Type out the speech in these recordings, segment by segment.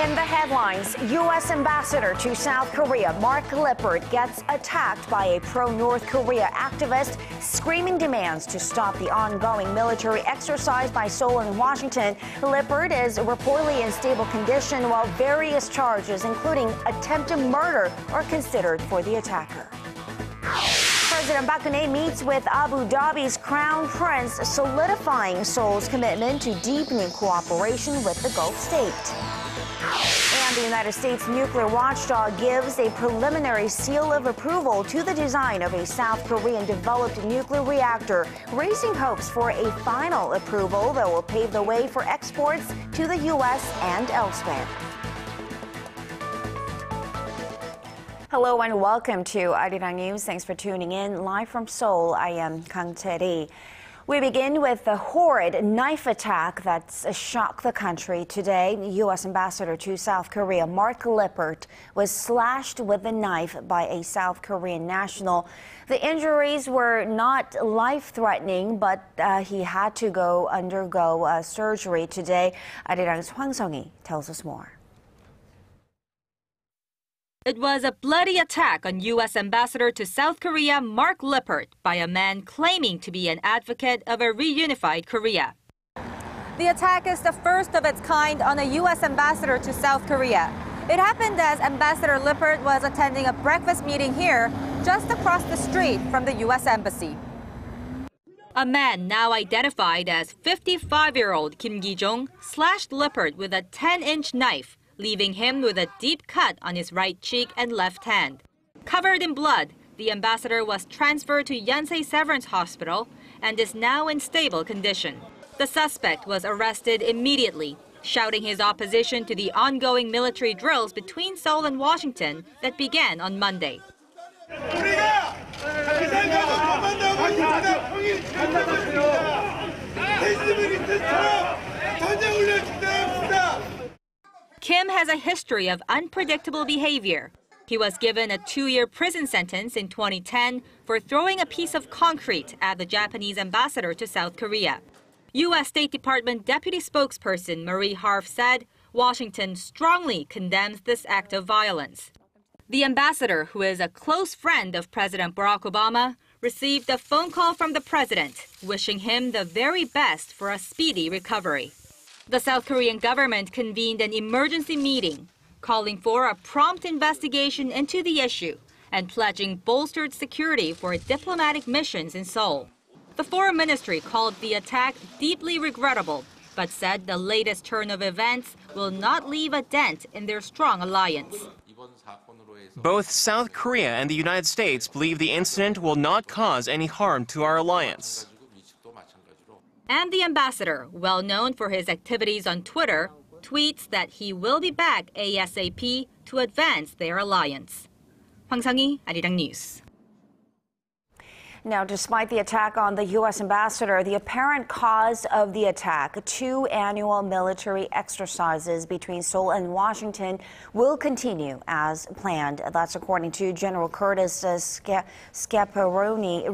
In the headlines, U.S. Ambassador to South Korea Mark Lippert gets attacked by a pro-North Korea activist, screaming demands to stop the ongoing military exercise by Seoul and Washington. Lippert is reportedly in stable condition, while various charges, including attempted murder, are considered for the attacker. President Park Geun-hye meets with Abu Dhabi's Crown Prince, solidifying Seoul's commitment to deepening cooperation with the Gulf state. And the United States nuclear watchdog gives a preliminary seal of approval to the design of a South Korean-developed nuclear reactor, raising hopes for a final approval that will pave the way for exports to the U.S. and elsewhere. Hello and welcome to ARIRANG News. Thanks for tuning in. Live from Seoul, I am Kang Chery. We begin with the horrid knife attack that's shocked the country today. U.S. Ambassador to South Korea Mark Lippert was slashed with a knife by a South Korean national. The injuries were not life-threatening, but he had to undergo surgery today. ARIRANG's Hwang Sung-hee tells us more. It was a bloody attack on U.S. Ambassador to South Korea Mark Lippert by a man claiming to be an advocate of a reunified Korea. The attack is the first of its kind on a U.S. ambassador to South Korea. It happened as Ambassador Lippert was attending a breakfast meeting here, just across the street from the U.S. Embassy. A man now identified as 55-year-old Kim Ki-jong slashed Lippert with a 10-inch knife, leaving him with a deep cut on his right cheek and left hand. Covered in blood, the ambassador was transferred to Yonsei Severance Hospital and is now in stable condition. The suspect was arrested immediately, shouting his opposition to the ongoing military drills between Seoul and Washington that began on Monday. Kim has a history of unpredictable behavior. He was given a 2-year prison sentence in 2010 for throwing a piece of concrete at the Japanese ambassador to South Korea. U.S. State Department Deputy Spokesperson Marie Harf said Washington strongly condemns this act of violence. The ambassador, who is a close friend of President Barack Obama, received a phone call from the president, wishing him the very best for a speedy recovery. The South Korean government convened an emergency meeting, calling for a prompt investigation into the issue and pledging bolstered security for diplomatic missions in Seoul. The Foreign Ministry called the attack deeply regrettable, but said the latest turn of events will not leave a dent in their strong alliance. Both South Korea and the United States believe the incident will not cause any harm to our alliance. And the ambassador, well known for his activities on Twitter, tweets that he will be back ASAP to advance their alliance. Hwang Sung-hee, ARIRANG News. Now, despite the attack on the U.S. ambassador, the apparent cause of the attack, 2 annual military exercises between Seoul and Washington, will continue as planned. That's according to General Curtis Scaparoni,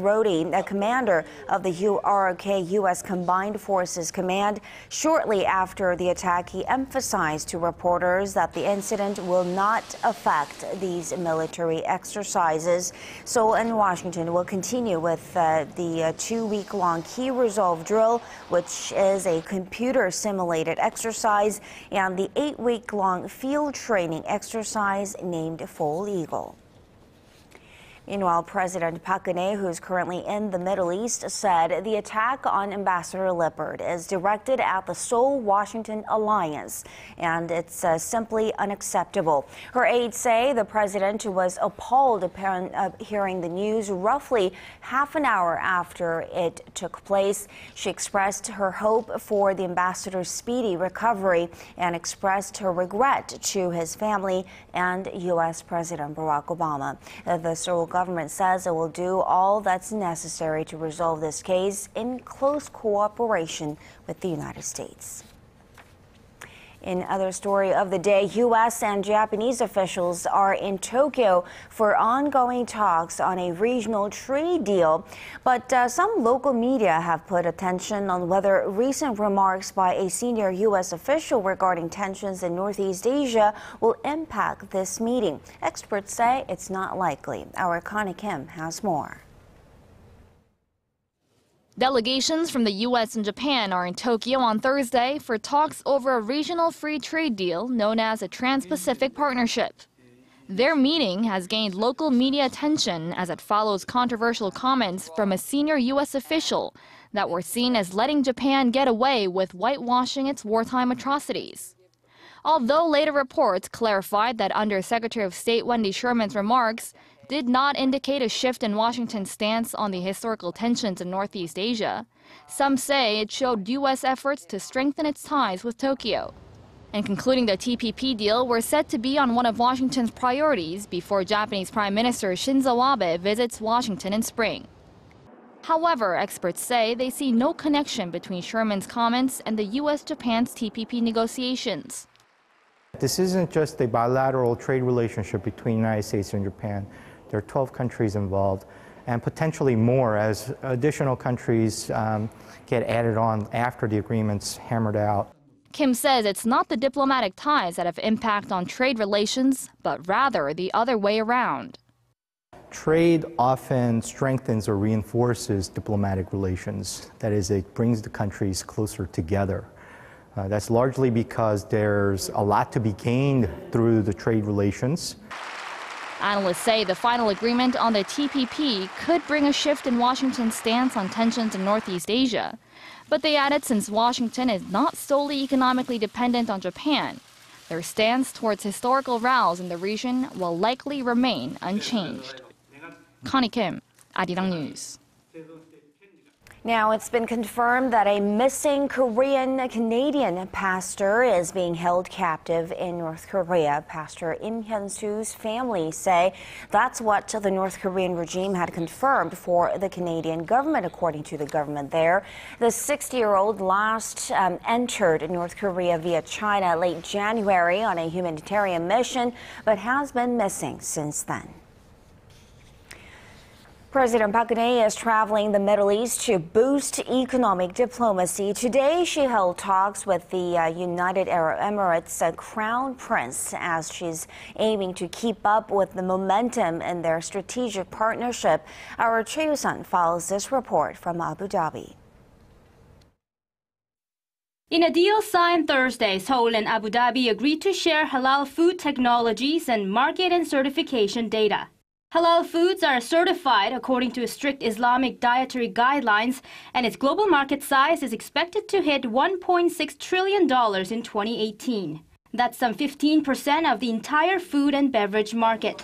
a commander of the ROK U.S. Combined Forces Command. Shortly after the attack, he emphasized to reporters that the incident will not affect these military exercises. Seoul and Washington will continue with the 2-week-long Key Resolve drill, which is a computer-simulated exercise, and the 8-week-long field training exercise named Full Eagle. Meanwhile, President Park Geun-hye, who is currently in the Middle East, said the attack on Ambassador Lippert is directed at the Seoul-Washington alliance, and it's simply unacceptable. Her aides say the president was appalled upon hearing the news roughly half an hour after it took place. She expressed her hope for the ambassador's speedy recovery and expressed her regret to his family and U.S. President Barack Obama. The Seoul government says it will do all that's necessary to resolve this case in close cooperation with the United States. In other story of the day, U.S. and Japanese officials are in Tokyo for ongoing talks on a regional trade deal. But some local media have put attention on whether recent remarks by a senior U.S. official regarding tensions in Northeast Asia will impact this meeting. Experts say it's not likely. Our Kang Chery has more. Delegations from the U.S. and Japan are in Tokyo on Thursday for talks over a regional free trade deal known as a Trans-Pacific Partnership. Their meeting has gained local media attention as it follows controversial comments from a senior U.S. official that were seen as letting Japan get away with whitewashing its wartime atrocities. Although later reports clarified that Under Secretary of State Wendy Sherman's remarks did not indicate a shift in Washington's stance on the historical tensions in Northeast Asia, some say it showed U.S. efforts to strengthen its ties with Tokyo. And concluding the TPP deal were set to be on one of Washington's priorities before Japanese Prime Minister Shinzo Abe visits Washington in spring. However, experts say they see no connection between Sherman's comments and the U.S.-Japan's TPP negotiations. This isn't just a bilateral trade relationship between the United States and Japan. There are 12 countries involved, and potentially more as additional countries get added on after the agreement's hammered out. Kim says it's not the diplomatic ties that have impact on trade relations, but rather the other way around. Trade often strengthens or reinforces diplomatic relations. That is, it brings the countries closer together. That's largely because there's a lot to be gained through the trade relations. Analysts say the final agreement on the TPP could bring a shift in Washington's stance on tensions in Northeast Asia. But they added since Washington is not solely economically dependent on Japan, their stance towards historical rows in the region will likely remain unchanged. Kang Chery, ARIRANG News. Now, it's been confirmed that a missing Korean-Canadian pastor is being held captive in North Korea. Pastor Im Hyun-soo's family say that's what the North Korean regime had confirmed for the Canadian government, according to the government there. The 60-year-old last entered North Korea via China late January on a humanitarian mission, but has been missing since then. President Park Geun-hye is traveling the Middle East to boost economic diplomacy. Today, she held talks with the United Arab Emirates Crown Prince as she's aiming to keep up with the momentum in their strategic partnership. Our Choi Yoo-sun follows this report from Abu Dhabi. In a deal signed Thursday, Seoul and Abu Dhabi agreed to share halal food technologies and market and certification data. Halal foods are certified according to strict Islamic dietary guidelines, and its global market size is expected to hit $1.6 trillion in 2018. That's some 15% of the entire food and beverage market.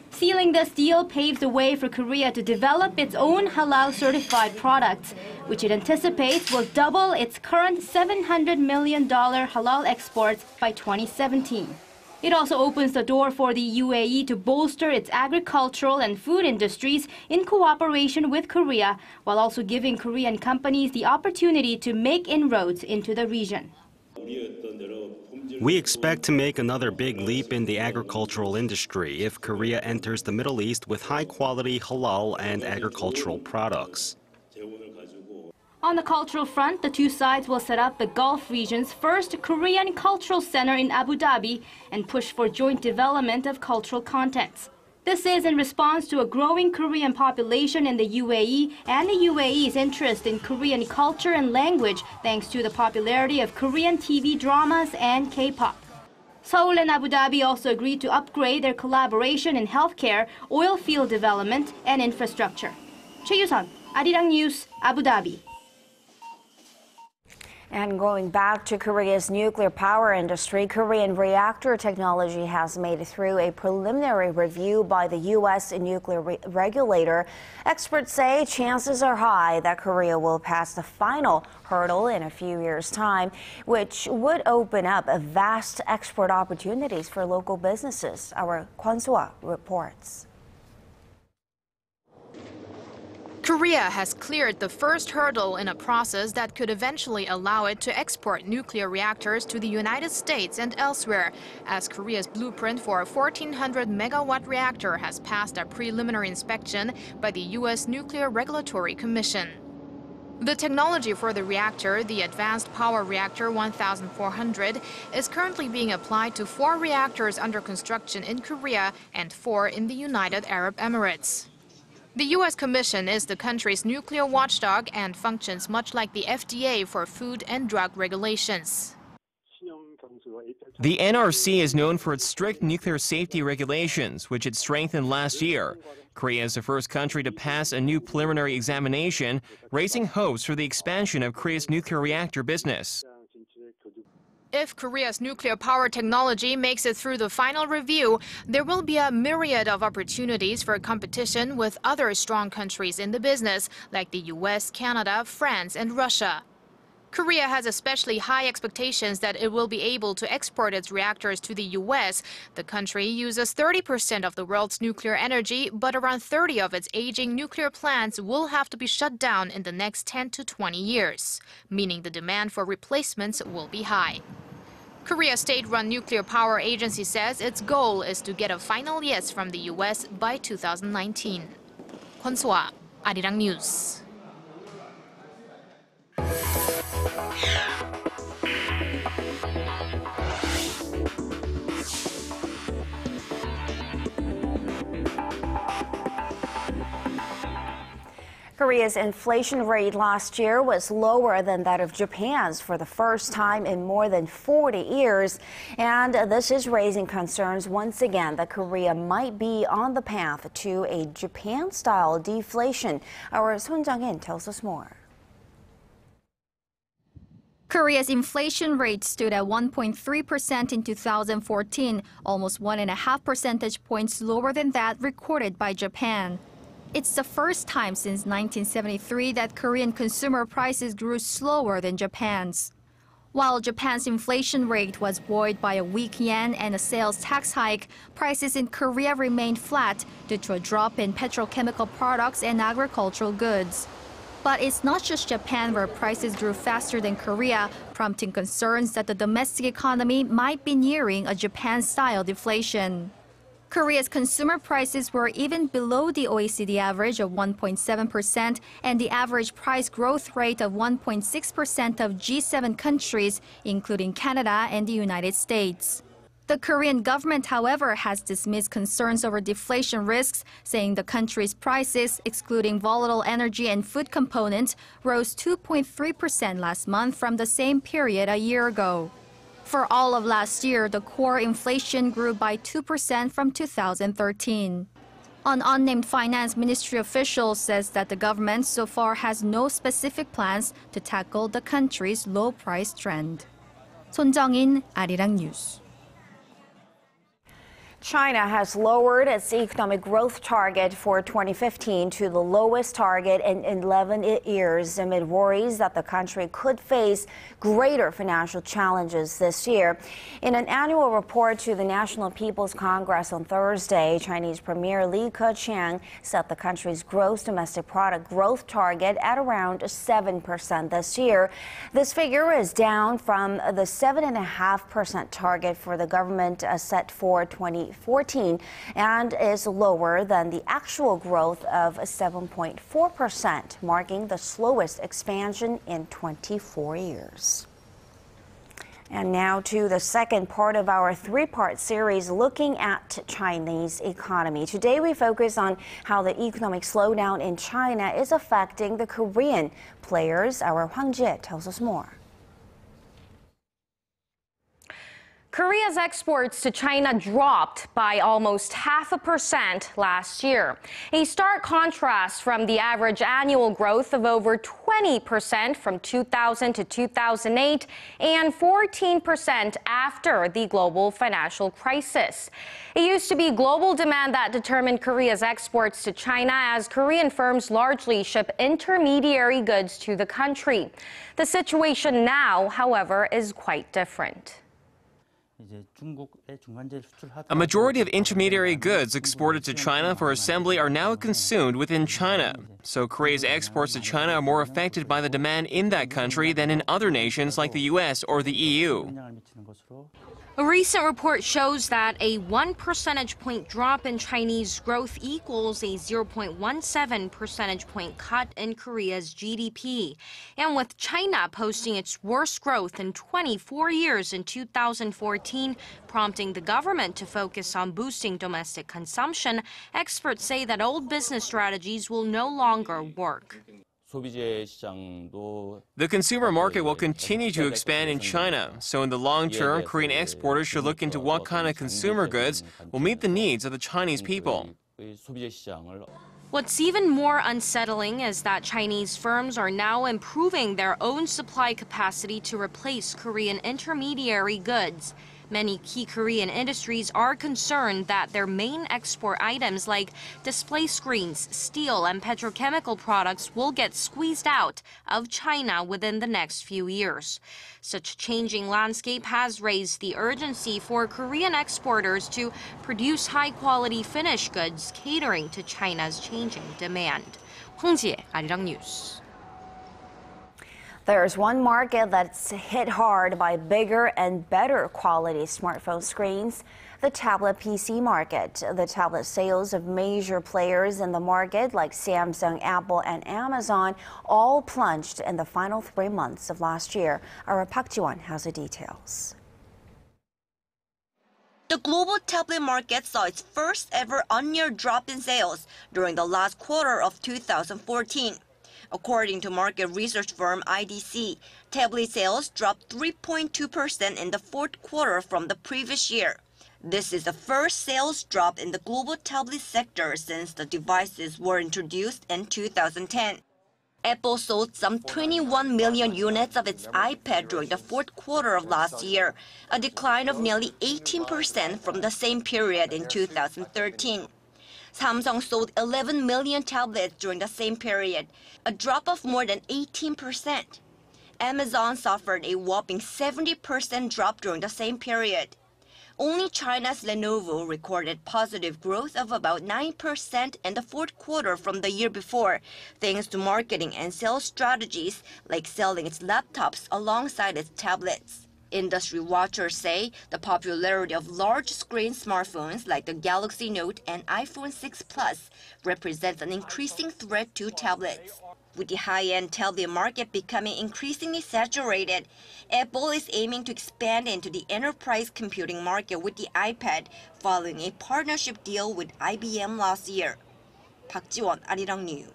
Sealing this deal paves the way for Korea to develop its own halal-certified products, which it anticipates will double its current $700 million halal exports by 2017. It also opens the door for the UAE to bolster its agricultural and food industries in cooperation with Korea, while also giving Korean companies the opportunity to make inroads into the region. We expect to make another big leap in the agricultural industry if Korea enters the Middle East with high-quality halal and agricultural products. On the cultural front, the two sides will set up the Gulf region's first Korean cultural center in Abu Dhabi and push for joint development of cultural contents. This is in response to a growing Korean population in the UAE and the UAE's interest in Korean culture and language thanks to the popularity of Korean TV dramas and K-pop. Seoul and Abu Dhabi also agreed to upgrade their collaboration in healthcare, oil field development, and infrastructure. Choi Yoo-sun, ARIRANG News, Abu Dhabi. And going back to Korea's nuclear power industry, Korean reactor technology has made it through a preliminary review by the U.S. nuclear regulator. Experts say chances are high that Korea will pass the final hurdle in a few years' time, which would open up vast export opportunities for local businesses. Our Kwon So-ah reports. Korea has cleared the first hurdle in a process that could eventually allow it to export nuclear reactors to the United States and elsewhere, as Korea's blueprint for a 1,400-megawatt reactor has passed a preliminary inspection by the U.S. Nuclear Regulatory Commission. The technology for the reactor, the Advanced Power Reactor 1400, is currently being applied to 4 reactors under construction in Korea and 4 in the United Arab Emirates. The U.S. Commission is the country's nuclear watchdog and functions much like the FDA for food and drug regulations. The NRC is known for its strict nuclear safety regulations, which it strengthened last year. Korea is the first country to pass a new preliminary examination, raising hopes for the expansion of Korea's nuclear reactor business. If Korea's nuclear power technology makes it through the final review, there will be a myriad of opportunities for competition with other strong countries in the business, like the U.S., Canada, France, and Russia. Korea has especially high expectations that it will be able to export its reactors to the U.S. The country uses 30% of the world's nuclear energy, but around 30 of its aging nuclear plants will have to be shut down in the next 10 to 20 years, meaning the demand for replacements will be high. Korea's state-run nuclear power agency says its goal is to get a final yes from the U.S. by 2019. Kwon-soa, ARIRANG News. Korea's inflation rate last year was lower than that of Japan's for the first time in more than 40 years. And this is raising concerns once again that Korea might be on the path to a Japan-style deflation. Our Son Jang-in tells us more. Korea's inflation rate stood at 1.3% in 2014, almost 1.5 percentage points lower than that recorded by Japan. It's the first time since 1973 that Korean consumer prices grew slower than Japan's. While Japan's inflation rate was buoyed by a weak yen and a sales tax hike, prices in Korea remained flat due to a drop in petrochemical products and agricultural goods. But it's not just Japan where prices grew faster than Korea, prompting concerns that the domestic economy might be nearing a Japan-style deflation. Korea's consumer prices were even below the OECD average of 1.7% and the average price growth rate of 1.6% of G7 countries, including Canada and the United States. The Korean government, however, has dismissed concerns over deflation risks, saying the country's prices, excluding volatile energy and food components, rose 2.3% last month from the same period a year ago. For all of last year, the core inflation grew by 2% from 2013. An unnamed finance ministry official says that the government so far has no specific plans to tackle the country's low price trend. Son Jang-in, ARIRANG News. China has lowered its economic growth target for 2015 to the lowest target in 11 years amid worries that the country could face greater financial challenges this year. In an annual report to the National People's Congress on Thursday, Chinese Premier Li Keqiang set the country's gross domestic product growth target at around 7% this year. This figure is down from the 7.5% target for the government set for 2014 and is lower than the actual growth of 7.4%, marking the slowest expansion in 24 years. And now to the second part of our three-part series looking at Chinese economy. Today we focus on how the economic slowdown in China is affecting the Korean players. Our Hwang Jie tells us more. Korea's exports to China dropped by almost 0.5% last year, a stark contrast from the average annual growth of over 20% from 2000 to 2008 and 14% after the global financial crisis. It used to be global demand that determined Korea's exports to China, as Korean firms largely ship intermediary goods to the country. The situation now, however, is quite different. A majority of intermediary goods exported to China for assembly are now consumed within China. So Korea's exports to China are more affected by the demand in that country than in other nations like the U.S. or the EU. A recent report shows that a 1 percentage point drop in Chinese growth equals a 0.17 percentage point cut in Korea's GDP. And with China posting its worst growth in 24 years in 2014, prompting the government to focus on boosting domestic consumption, experts say that old business strategies will no longer work. The consumer market will continue to expand in China, so in the long term, Korean exporters should look into what kind of consumer goods will meet the needs of the Chinese people. What's even more unsettling is that Chinese firms are now improving their own supply capacity to replace Korean intermediary goods. Many key Korean industries are concerned that their main export items like display screens, steel, and petrochemical products will get squeezed out of China within the next few years. Such changing landscape has raised the urgency for Korean exporters to produce high-quality finished goods catering to China's changing demand. 홍지혜, 아리랑 뉴스. There's one market that's hit hard by bigger and better quality smartphone screens, the tablet PC market. The tablet sales of major players in the market like Samsung, Apple, and Amazon all plunged in the final 3 months of last year. Our Park Geun-hye has the details. The global tablet market saw its first ever on-year drop in sales during the last quarter of 2014. According to market research firm IDC, tablet sales dropped 3.2% in the fourth quarter from the previous year. This is the first sales drop in the global tablet sector since the devices were introduced in 2010. Apple sold some 21 million units of its iPad during the fourth quarter of last year, a decline of nearly 18% from the same period in 2013. Samsung sold 11 million tablets during the same period, a drop of more than 18%. Amazon suffered a whopping 70% drop during the same period. Only China's Lenovo recorded positive growth of about 9% in the fourth quarter from the year before, thanks to marketing and sales strategies like selling its laptops alongside its tablets. Industry watchers say the popularity of large-screen smartphones like the Galaxy Note and iPhone 6 Plus represents an increasing threat to tablets. With the high-end tablet market becoming increasingly saturated, Apple is aiming to expand into the enterprise computing market with the iPad following a partnership deal with IBM last year. Park Ji-won, ARIRANG News.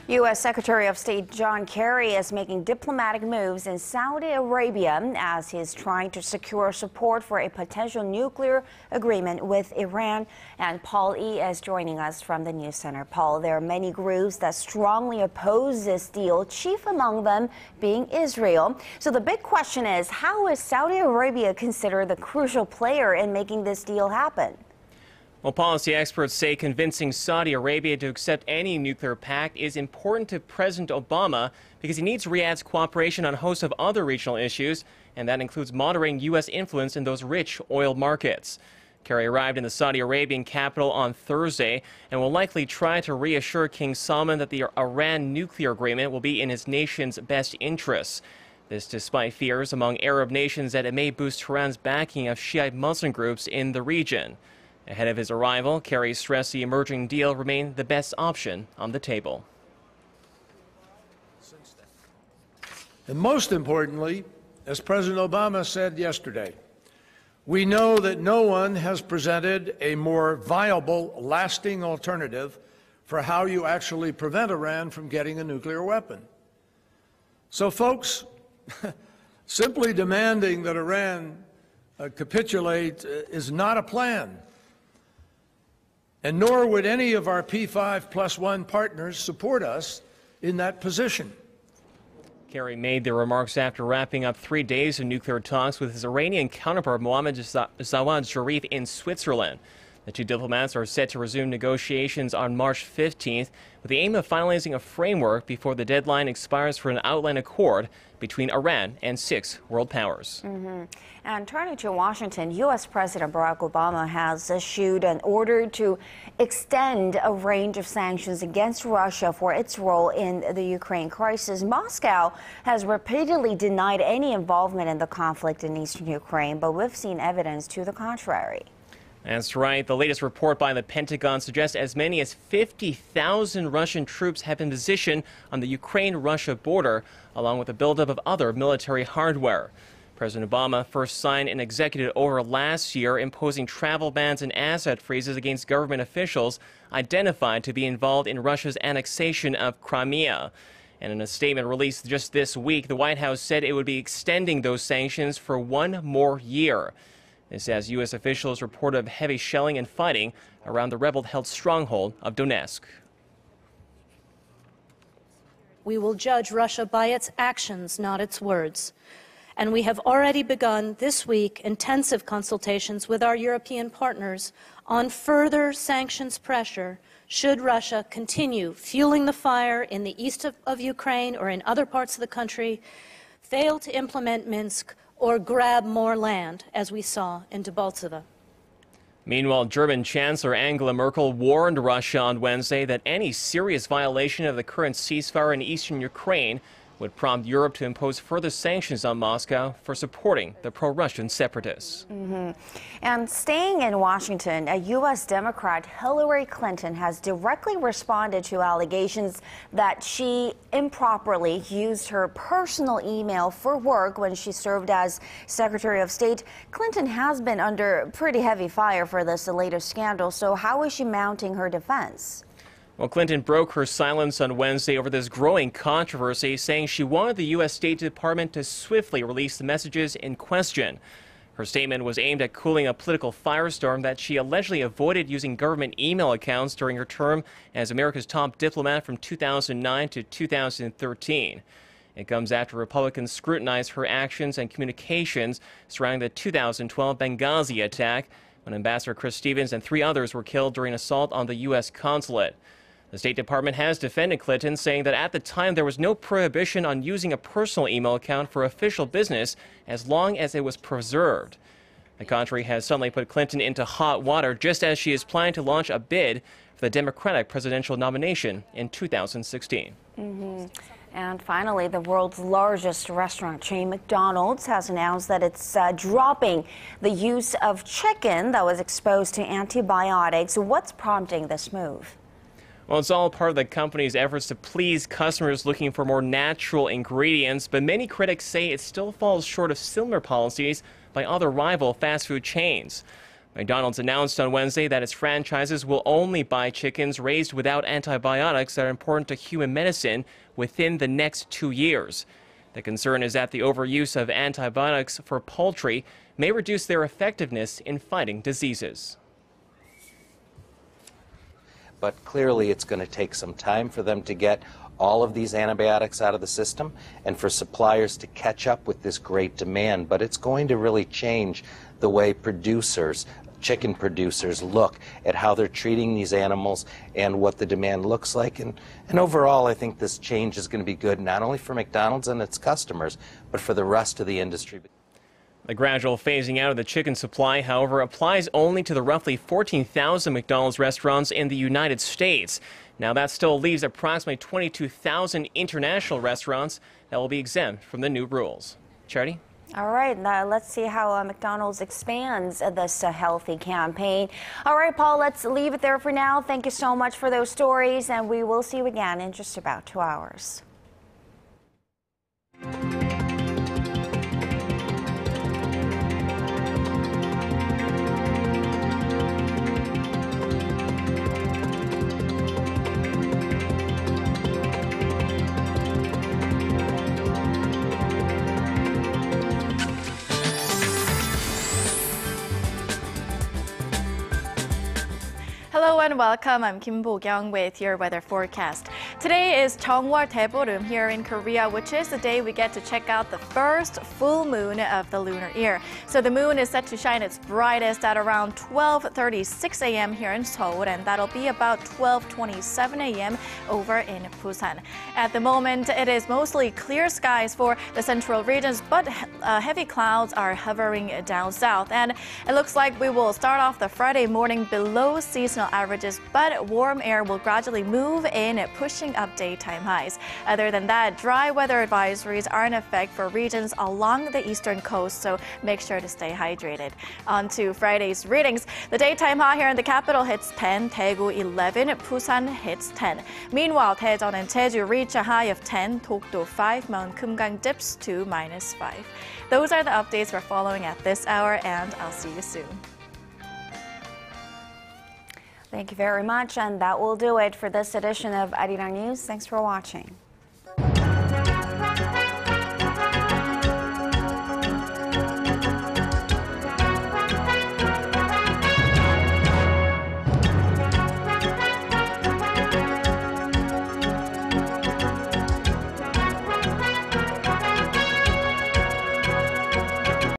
U.S. Secretary of State Kang Chery is making diplomatic moves in Saudi Arabia as he is trying to secure support for a potential nuclear agreement with Iran. And Paul E. is joining us from the News Center. Paul, there are many groups that strongly oppose this deal, chief among them being Israel. So the big question is, how is Saudi Arabia considered the crucial player in making this deal happen? Well, policy experts say convincing Saudi Arabia to accept any nuclear pact is important to President Obama because he needs Riyadh's cooperation on a host of other regional issues, and that includes moderating U.S. influence in those rich oil markets. Chery arrived in the Saudi Arabian capital on Thursday and will likely try to reassure King Salman that the Iran nuclear agreement will be in his nation's best interests. This despite fears among Arab nations that it may boost Tehran's backing of Shiite Muslim groups in the region. Ahead of his arrival, Chery stressed the emerging deal remained the best option on the table. And most importantly, as President Obama said yesterday, we know that no one has presented a more viable, lasting alternative for how you actually prevent Iran from getting a nuclear weapon. So, folks, simply demanding that Iran capitulate is not a plan. And nor would any of our P5+1 partners support us in that position. Chery made the remarks after wrapping up 3 days of nuclear talks with his Iranian counterpart Mohammad Javad Zarif in Switzerland. The two diplomats are set to resume negotiations on March 15th with the aim of finalizing a framework before the deadline expires for an outline accord between Iran and 6 world powers. And turning to Washington, U.S. President Barack Obama has issued an order to extend a range of sanctions against Russia for its role in the Ukraine crisis. Moscow has repeatedly denied any involvement in the conflict in eastern Ukraine, but we've seen evidence to the contrary. That's right. The latest report by the Pentagon suggests as many as 50,000 Russian troops have been positioned on the Ukraine-Russia border, along with the buildup of other military hardware. President Obama first signed an executive order last year imposing travel bans and asset freezes against government officials identified to be involved in Russia's annexation of Crimea. And in a statement released just this week, the White House said it would be extending those sanctions for 1 more year. This as U.S. officials report of heavy shelling and fighting around the rebel-held stronghold of Donetsk. We will judge Russia by its actions, not its words. And we have already begun this week intensive consultations with our European partners on further sanctions pressure should Russia continue fueling the fire in the east of Ukraine or in other parts of the country, fail to implement Minsk, or grab more land, as we saw in Debaltseve. Meanwhile, German Chancellor Angela Merkel warned Russia on Wednesday that any serious violation of the current ceasefire in eastern Ukraine would prompt Europe to impose further sanctions on Moscow for supporting the pro-Russian separatists. And staying in Washington, a U.S. Democrat, Hillary Clinton, has directly responded to allegations that she improperly used her personal email for work when she served as Secretary of State. Clinton has been under pretty heavy fire for this latest scandal, so how is she mounting her defense? Well, Clinton broke her silence on Wednesday over this growing controversy, saying she wanted the U.S. State Department to swiftly release the messages in question. Her statement was aimed at cooling a political firestorm that she allegedly avoided using government email accounts during her term as America's top diplomat from 2009 to 2013. It comes after Republicans scrutinized her actions and communications surrounding the 2012 Benghazi attack, when Ambassador Chris Stevens and 3 others were killed during an assault on the U.S. consulate. The State Department has defended Clinton, saying that at the time there was no prohibition on using a personal email account for official business as long as it was preserved. The contrary has suddenly put Clinton into hot water just as she is planning to launch a bid for the Democratic presidential nomination in 2016. And finally, the world's largest restaurant chain, McDonald's, has announced that it's dropping the use of chicken that was exposed to antibiotics. What's prompting this move? Well, it's all part of the company's efforts to please customers looking for more natural ingredients, but many critics say it still falls short of similar policies by other rival fast food chains. McDonald's announced on Wednesday that its franchises will only buy chickens raised without antibiotics that are important to human medicine within the next 2 years. The concern is that the overuse of antibiotics for poultry may reduce their effectiveness in fighting diseases. But clearly it's going to take some time for them to get all of these antibiotics out of the system and for suppliers to catch up with this great demand. But it's going to really change the way producers, chicken producers, look at how they're treating these animals and what the demand looks like. And overall, I think this change is going to be good not only for McDonald's and its customers, but for the rest of the industry. The gradual phasing out of the chicken supply, however, applies only to the roughly 14,000 McDonald's restaurants in the United States. Now, that still leaves approximately 22,000 international restaurants that will be exempt from the new rules. Charity? All right, now let's see how McDonald's expands this healthy campaign. All right, Paul, let's leave it there for now. Thank you so much for those stories, and we will see you again in just about 2 hours. Hello and welcome. I'm Kim Bo-kyung with your weather forecast. Today is Jeongwol Daeborum here in Korea, which is the day we get to check out the first full moon of the lunar year. So the moon is set to shine its brightest at around 12:36 a.m. here in Seoul, and that'll be about 12:27 a.m. over in Busan. At the moment, it is mostly clear skies for the central regions, but heavy clouds are hovering down south. And it looks like we will start off the Friday morning below seasonal averages, but warm air will gradually move in, pushing up daytime highs. Other than that, dry weather advisories are in effect for regions along the eastern coast, so make sure to stay hydrated. On to Friday's readings. The daytime high here in the capital hits 10, Daegu 11, Busan hits 10. Meanwhile, Daejeon and Jeju reach a high of 10, Dokdo 5, Mount Kumgang dips to -5. Those are the updates we're following at this hour, and I'll see you soon. Thank you very much, and that will do it for this edition of ARIRANG News. Thanks for watching.